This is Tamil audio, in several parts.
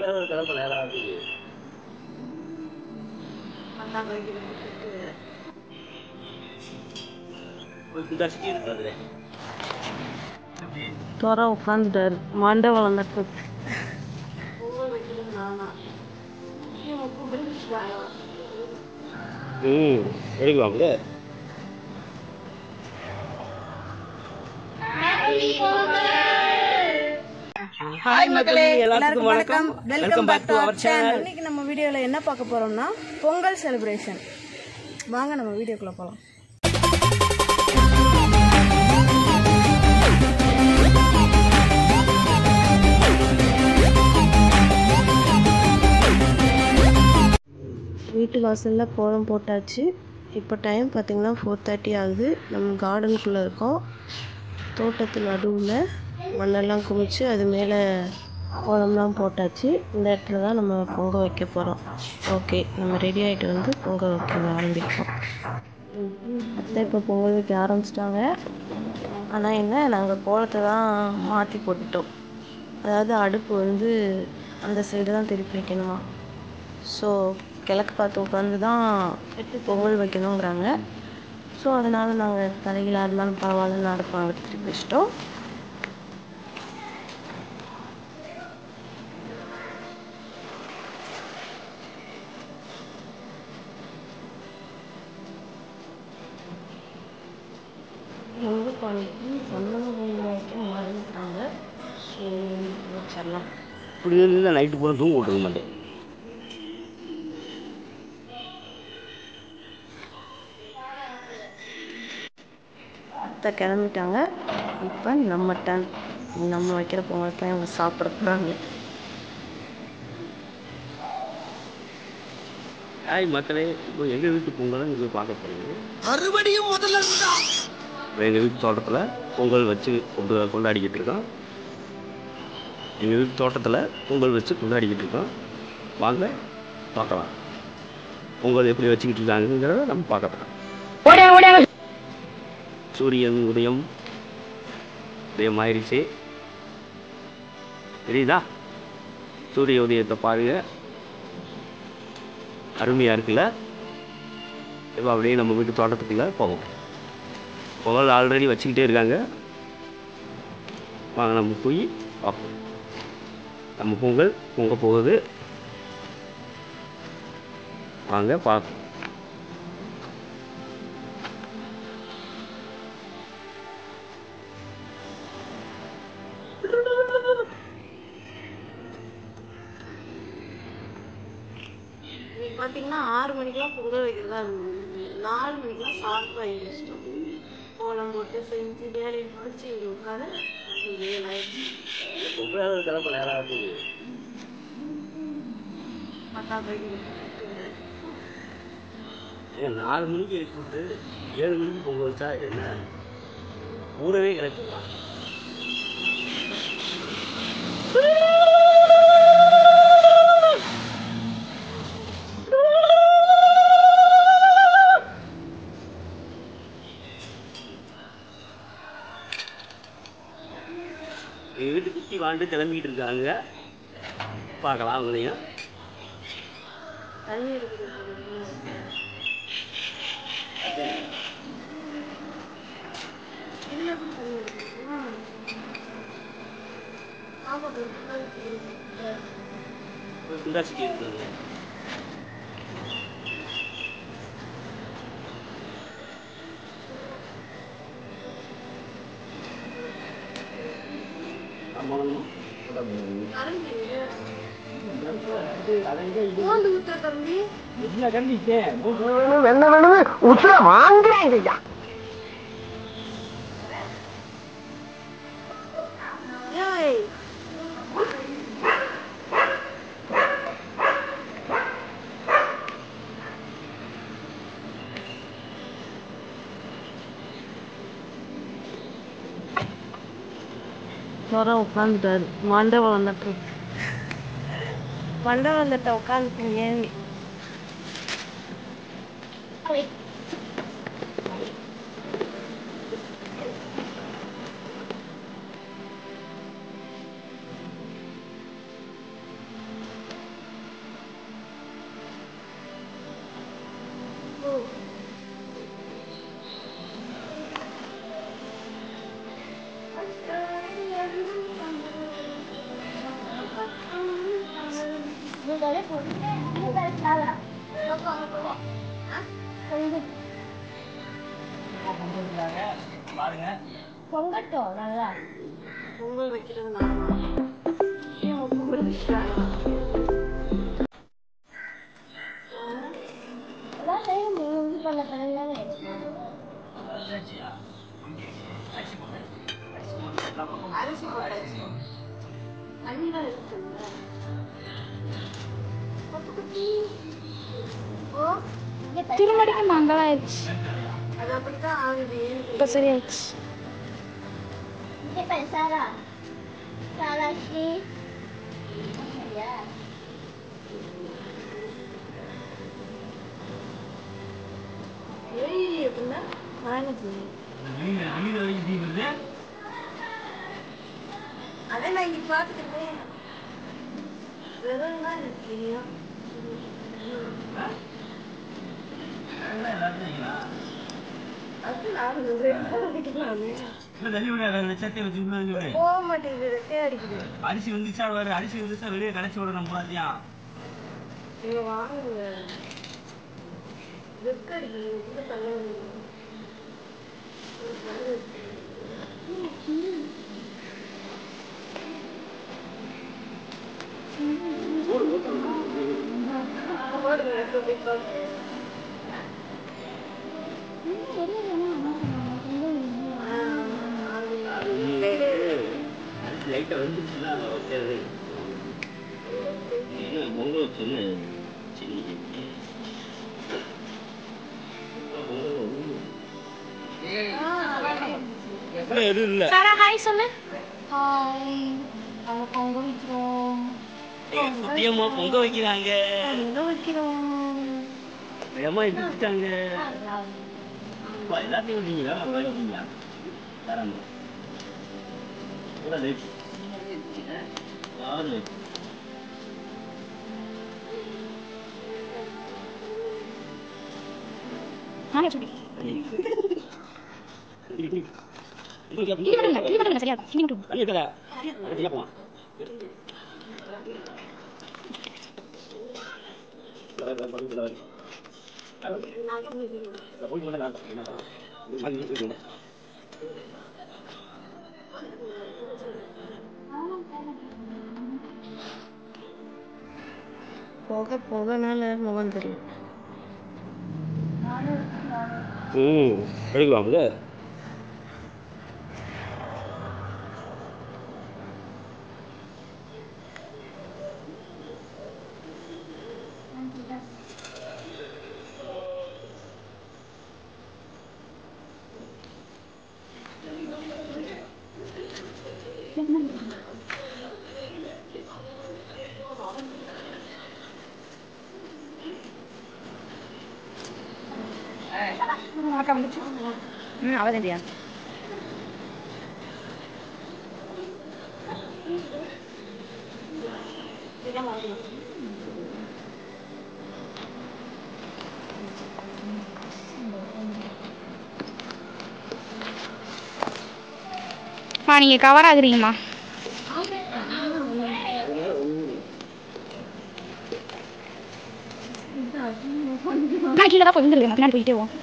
கிளம்ப நேரம் ஆகுது. தோற உட்காந்துட்டாரு மண்டை வளர்ந்துட்டு எடுக்குவாங்க. ஹாய் மக்களே, எல்லாருக்கும் வணக்கம். Welcome back to our channel. இன்னைக்கு நம்ம வீடியோல என்ன பார்க்க போறோம்னா பொங்கல் செலிப்ரேஷன். வாங்க நம்ம வீடியோக்குள்ள போலாம். வீட்டு வாசலில் கோலம் போட்டாச்சு. இப்போ டைம் பார்த்திங்கன்னா 4:30 ஆகுது. நம்ம கார்டனுக்குள்ளே இருக்கோம். தோட்டத்து நடுவில் மண்ணெல்லாம் குமிச்சு அது மேலே கோலம்லாம் போட்டாச்சு. இந்த இடத்துல தான் நம்ம பொங்க வைக்க போகிறோம். ஓகே, நம்ம ரெடி ஆகிட்டு வந்து பொங்க வைக்க ஆரம்பிப்போம். அத்தை இப்போ பொங்கல் வைக்க ஆரம்பிச்சிட்டாங்க. ஆனால் என்ன, நாங்கள் கோலத்தை தான் மாற்றி போட்டுட்டோம். அதாவது அடுப்பு வந்து அந்த சைடு தான் திருப்பி வைக்கணுமா. ஸோ கிழக்கு பார்த்து உட்காந்து தான் பொங்கல் வைக்கணுங்கிறாங்க. ஸோ அதனால் நாங்கள் தலைகளாக இருந்தாலும் பரவாயில்லன்னு அடுப்பாங்க திருப்பி வச்சிட்டோம். பொங்கல் பானைக்கு சந்தனம் வைக்க மறந்துட்டாங்க. ஸோ வச்சிடலாம். இப்படி இருந்தால் நைட்டு பூரா தூங்க விட்டுருக்க மாட்டேன். அத்தை கிளம்பிட்டாங்க. இப்போ நம்ம டன். நம்ம வைக்கிற பொங்கல் தான் இவங்க சாப்பிட போகிறாங்க. ஹாய் மக்களே, இப்போ எங்கள் வீட்டு பொங்கலை நீங்கள் பார்க்க போகிறீங்க. மறுபடியும் முதல்ல எங்கள் வீட்டு தோட்டத்தில் பொங்கல் வச்சு கொண்டாடிக்கிட்டு இருக்கோம். எங்கள் வீட்டு தோட்டத்தில் பொங்கல் வச்சு கொண்டாடிக்கிட்டு இருக்கோம். வாங்க பார்க்கலாம் பொங்கல் எப்படி வச்சுக்கிட்டு இருக்காங்கிறத நம்ம பார்க்கலாம். சூரியன் உதயம் ஆயிடுச்சு. தெரியுதா? சூரிய உதயத்தை பாருங்க, அருமையாக இருக்குல்ல? இப்போ அப்படியே நம்ம வீட்டு தோட்டத்துக்குள்ளே போவோம். பொங்கல் ஆல்ரெடி வச்சுக்கிட்டே இருக்காங்க. வாங்க நம்ம போய் பார்ப்போம். நம்ம பொங்கல் பொங்க போகுது. வாங்க பார்ப்போம். பார்த்தீங்கன்னா 6 மணிக்கெலாம் பொங்கல் வைக்கிறதா இருந்தது. 4 மணிக்கெலாம் ஷார்ப்பாக எழுந்திரிச்சிட்டோம். கோலம் போட்டு செஞ்சு வேலையை முடிச்சு இங்கே உட்காந்து கிளம்ப நேரம் ஆகுது. 4 மணிக்கு எடுத்துட்டு 7 மணிக்கு பொங்கல் வச்சா என்ன ஊரவே கிளப்பிடலாம். எங்கள் வீட்டு குட்டி வாண்டு கிளம்பிக்கிட்டு இருக்காங்க. பார்க்கலாம் அவங்களையும். தண்ணி இருக்குது. இதில் எப்படி தண்ணி இருக்குதுன்னா குண்டாசிக்கு இருக்காங்க. வாங்குறாங்க. உட்காந்துட்டாரு மண்டை வளர்ந்துட்டு உட்காந்துட்டு ஏன் பொங்கட்டும் நல்லா. பொங்கல் வைக்கிறது நானா? ஏன் பொங்கல் வைக்கிறாங்க? அரிசி போட்டாச்சு. அண்ணிதான் இருக்குல்ல. திருமணிக்கு மங்களாயிடுச்சு. அது அப்படித்தான் ஆகுது. இப்போ சரியாயிடுச்சு. எப்படின்னா அதை நான் இங்க பார்த்துக்கிட்டேன். வெறும் தான் எனக்கு தெரியும். அது நான் போக மாட்டேங்குது. ரெட்டே அடிக்குது. அரிசி வந்துச்சா அரிசி வந்துச்சா வெளியே கடைச்சி விட நம்ம பாத்தியா நீங்க வாங்குங்க. வெக்க அடிக்குது. இது பண்ண லைட்டா வந்துச்சுன்னா பொங்கல் சொல்லு எதுவும் இல்லை. ஹாய் சொல்லு. ஹாய். அவங்க பொங்க வைக்கிறோம். சத்தியமா பொங்க வைக்கிறாங்க. பொங்க வைக்கிறோம். வேகமா எடுத்துட்டாங்க. எல்லாத்தையும் விட்டீங்களா? தரமா யாரு சரியா போக போகனால முகம் தெரியும். எடுக்கலாம்ல. அவதியா நீங்க கவர் ஆகுறீங்கம்மா. நான் கீழே தான் போய் விழுந்துருக்கேன். பின்னாடி போயிட்டே போவோம்.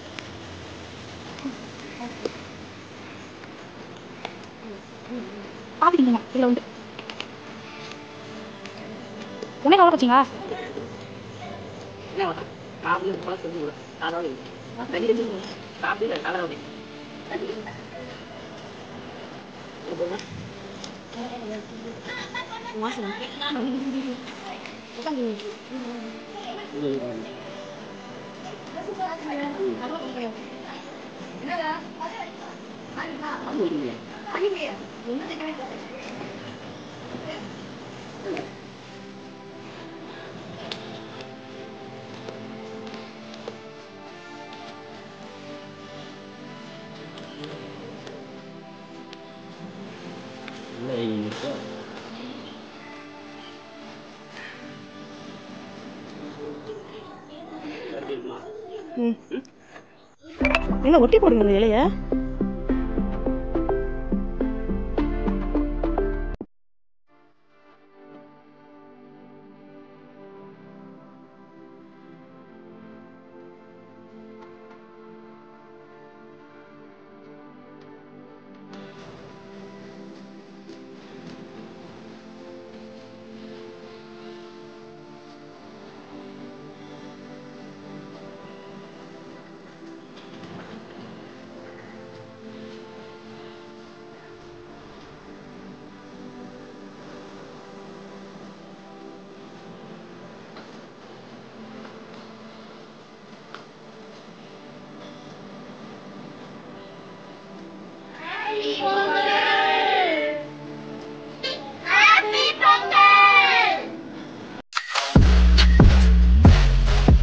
பாத்துட்டீங்க கீழே உண்டு. உடனே கவர் வச்சிங்களா? எங்க ஒட்டி போடுங்க இலைய.